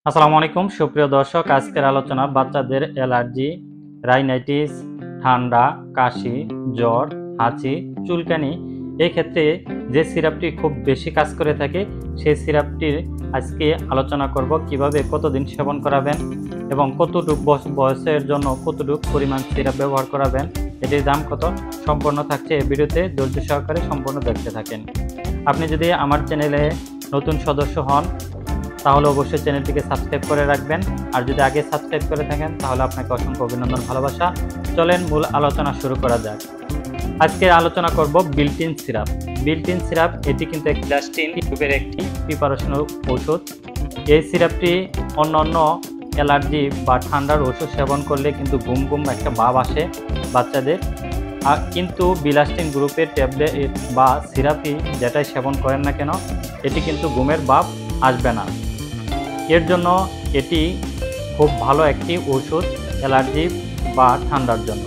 আসসালামু আলাইকুম সুপ্রিয় দর্শক, আজকের আলোচনা বাচ্চাদের অ্যালার্জি, রাইনাইটিস, ঠান্ডা, কাশি, জ্বর, হাঁচি, চুলকানি এই ক্ষেত্রে যে সিরাপটি খুব বেশি কাজ করে থাকে সেই সিরাপটির আজকে আলোচনা করব। কিভাবে কতদিন সেবন করাবেন এবং কতটুকু বয়সের জন্য কতটুকু পরিমাণ সিরাপ ব্যবহার করাবেন, এটির দাম কত সম্পূর্ণ থাকছে এই ভিডিওতে। ধৈর্য সহকারে সম্পূর্ণ দেখতে থাকেন। আপনি যদি আমার চ্যানেলে নতুন সদস্য হন তাহলে অবশ্যই চ্যানেলটিকে সাবস্ক্রাইব করে রাখবেন, আর যদি আগে সাবস্ক্রাইব করে থাকেন তাহলে আপনাকে অসংখ্য অভিনন্দন, ভালোবাসা। চলেন মূল আলোচনা শুরু করা যাক। আজকে আলোচনা করব বিল্ট-ইন সিরাপ। বিল্ট-ইন সিরাপ এটি কিন্তু গ্লাস্টিন গ্রুপের একটি প্রিপারেশনাল ওষুধ। এই সিরাপটি অন্যান্য অ্যালার্জি বা ঠান্ডার ওষুধ সেবন করলে কিন্তু ঘুম ঘুম একটা ভাব আসে বাচ্চাদের, কিন্তু বিলাস্টিন গ্রুপের ট্যাবলেট বা সিরাপই যেটাই সেবন করেন না কেন এটি কিন্তু ঘুমের ভাব আসবে না। এর জন্য এটি খুব ভালো একটি ওষুধ অ্যালার্জি বা ঠান্ডার জন্য।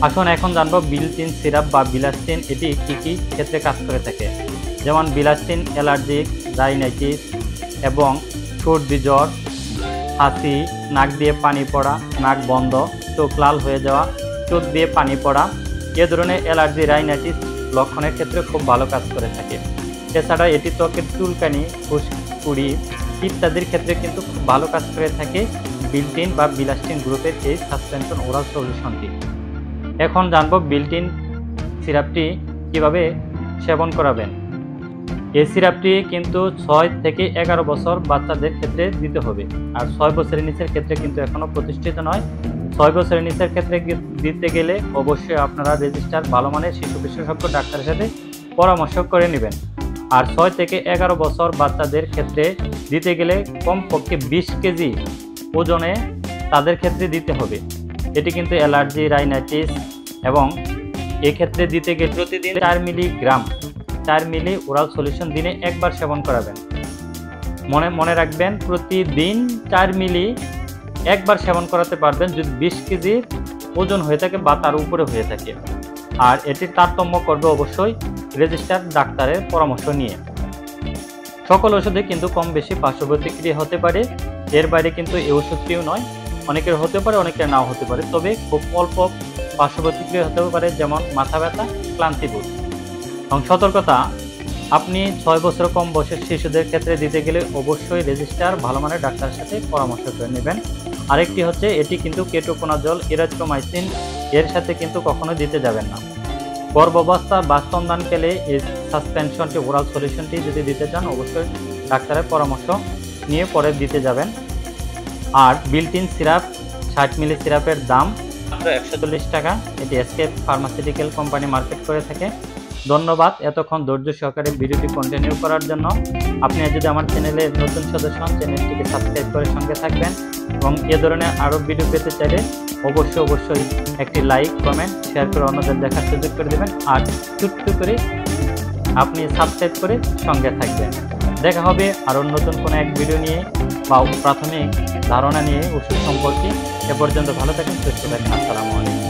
আসুন এখন জানবো বিল্ট-ইন সিরাপ বা বিলাস্টিন এটি কী কী ক্ষেত্রে কাজ করে থাকে। যেমন বিলাস্টিন অ্যালার্জিক, রাইনাইটিস এবং সর্দি, জ্বর, হাঁচি, নাক দিয়ে পানি পড়া, নাক বন্ধ, চোখ লাল হয়ে যাওয়া, চোখ দিয়ে পানি পড়া এ ধরনের অ্যালার্জি, রাইনাইটিস লক্ষণের ক্ষেত্রে খুব ভালো কাজ করে থাকে। এছাড়া এটি ত্বকের চুলকানি, ফুসকুড়ি ইত্যাদির ক্ষেত্রে কিন্তু খুব ভালো কাজ করে থাকে বিল্ট-ইন বা বিলাস্টিন গ্রুপের এই সাসপেনশন ওরাল সলিউশনটি। এখন জানবো বিল্ট-ইন সিরাপটি কিভাবে সেবন করাবেন। এই সিরাপটি কিন্তু 6 থেকে 11 বছর বাচ্চাদের ক্ষেত্রে দিতে হবে, আর 6 বছরের নিচের ক্ষেত্রে কিন্তু এখনও প্রতিষ্ঠিত নয়। 6 বছরের নিচের ক্ষেত্রে দিতে গেলে অবশ্যই আপনারা রেজিস্টার ভালো মানের শিশু বিশেষজ্ঞ ডাক্তারের সাথে পরামর্শ করে নেবেন। আর 6 থেকে 11 বছর বাচ্চাদের ক্ষেত্রে দিতে গেলে কমপক্ষে 20 কেজি ওজনে তাদের ক্ষেত্রে দিতে হবে। এটি কিন্তু অ্যালার্জি, রাইনাইটিস এবং এক্ষেত্রে দিতে গেলে প্রতিদিন 4 মিলি ওরাল সলিউশন দিনে একবার সেবন করাবেন। মনে রাখবেন, প্রতিদিন 4 মিলি একবার সেবন করাতে পারবেন যদি 20 কেজির ওজন হয়ে থাকে বা তার উপরে হয়ে থাকে। আর এটির তারতম্য করবে অবশ্যই রেজিস্টার ডাক্তারের পরামর্শ নিয়ে। সকল ওষুধে কিন্তু কম বেশি পার্শ্ব প্রতিক্রিয়া হতে পারে, এর বাইরে কিন্তু এই ওষুধটিও নয়। অনেকের হতে পারে, অনেকের নাও হতে পারে, তবে খুব অল্প পার্শ্ব প্রতিক্রিয়া হতে পারে, যেমন মাথা ব্যথা, ক্লান্তিবোধ। এবং সতর্কতা, আপনি 6 বছর কম বয়সের শিশুদের ক্ষেত্রে দিতে গেলে অবশ্যই রেজিস্টার ভালো মানের ডাক্তারের সাথে পরামর্শ করে নেবেন। আরেকটি হচ্ছে, এটি কিন্তু কেটোকোনাজল, এরিথ্রোমাইসিন এর সাথে কিন্তু কখনো দিতে যাবেন না। গর্ভাবস্থা বা স্তনদানকালে এই সাসপেনশনটি ওরাল সলিউশনটি যদি দিতে চান অবশ্যই ডাক্তারের পরামর্শ নিয়ে পরে দিতে যাবেন। আর বিল্ট-ইন সিরাপ 60 মিলি সিরাপের দাম মাত্র 140 টাকা। এটি এসকেপ ফার্মাসিউটিক্যাল কোম্পানি মার্কেট করে থাকে। ধন্যবাদ এতক্ষণ ধৈর্য সহকারে ভিডিওটি কন্টিনিউ করার জন্য। আপনি যদি আমার চ্যানেলের নতুন সদস্য হন চ্যানেলটিকে সাবস্ক্রাইব করে সঙ্গে থাকবেন, এবং এ ধরনের আরও ভিডিও পেতে চাইলে অবশ্যই একটি লাইক, কমেন্ট, শেয়ার করে অন্যদের দেখার সুযোগ করে দেবেন। আর ছোট্ট করে আপনি সাবস্ক্রাইব করে সঙ্গে থাকবেন। দেখা হবে আরও নতুন কোনো এক ভিডিও নিয়ে বা প্রাথমিক ধারণা নিয়ে ওষুধ সম্পর্কে। এ পর্যন্ত ভালো থাকেন, সুস্থ থাকেন। আসসালামু আলাইকুম।